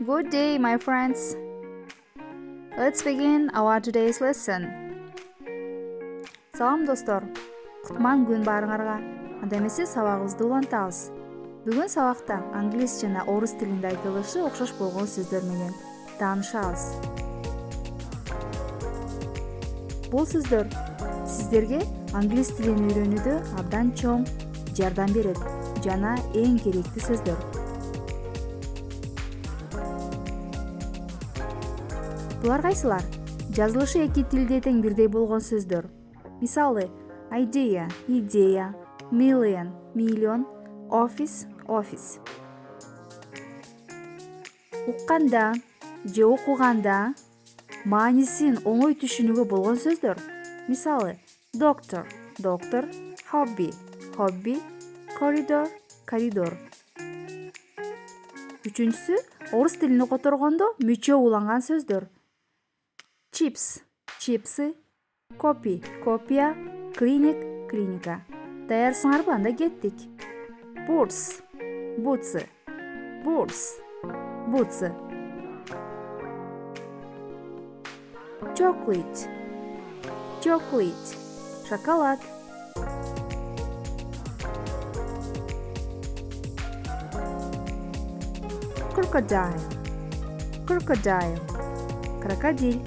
Good day, my friends. Let's begin our today's lesson. Салам достор. Кутман күн баарыңарга. Анда эмесе сабагыбызды улантабыз. Бүгүн сабакта англис жана орус тилинде айтылышы окшош болгон сөздөр менен таанышабыз. Бул сөздөр сиздерге англис тилин үйрөнүүдө абдан чоң жардам берет жана эң керектүү сөздөр. Булар кайсылар? Жазылышы эки тилде тең бирдей болгон сөздөр. Мисалы, idea, идея, million, миллион, office, office. Укканда же окуганда маанисин оңой түшүнүүгө болгон сөздөр. Мисалы, doctor, доктор, hobby, hobby, corridor, коридор. Үчүнчүсү, орус тилине которгондо мүчө уланган сөздөр. Chips, чипсы, copy, копия, clinic, клиника. Даярсыңарбы, анда кеттик. Boots, бутсы, boots, бутсы. Chocolate, chocolate, шоколад. Crocodile, crocodile, крокодиль.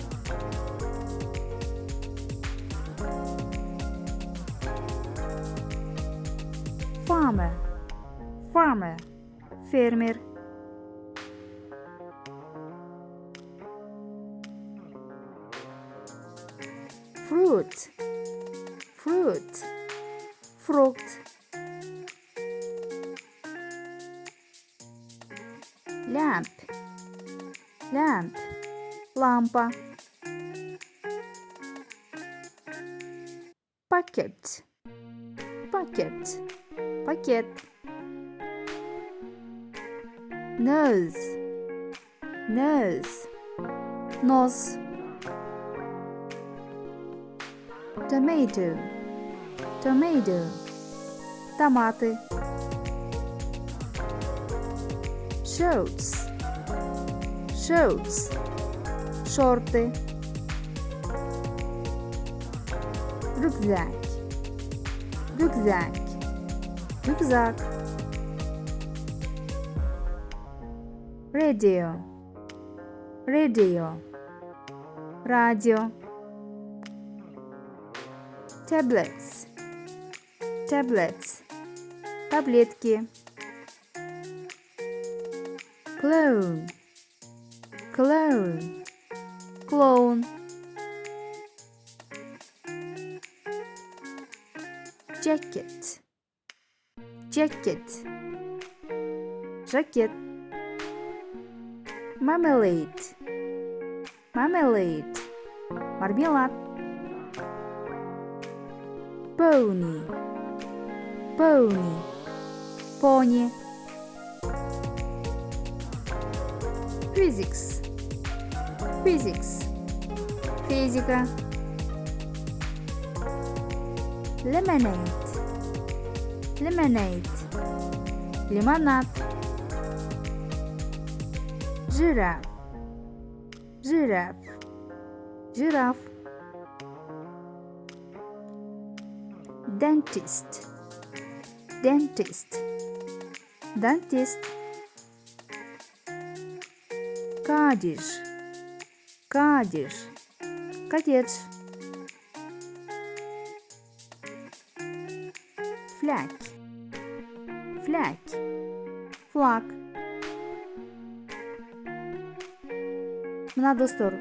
Farmer, farmer, фермер. Fruit, fruit, фрукт. Lamp, lamp, лампа. Packet, packet, пакет. Nose, nose, нос. Tomato, tomato, томаты. Shorts, shorts, шорты. Рюкзак, рюкзак, рюкзак. Radio, radio, радио. Tablets, tablets, таблетки. Clown, clown, клоун. Jacket, jacket, жакет. Marmalade, marmalade, мармелад. Pony, pony, пони. Physics, physics, физика. Lemonade, lemonade, лимонад. Жираф, жираф, жираф. Dentist, dentist, dentist. Кадиш, кадиш, коттедж. Flag, flag, флаг. Мына достор,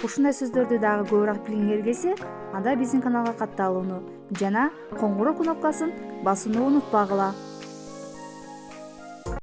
ушундай сөздөрдү дагы көбүрөөк билгиңер келсе, анда биздин каналга катталууну жана коңгуроо кнопкасын басууну унутпагыла.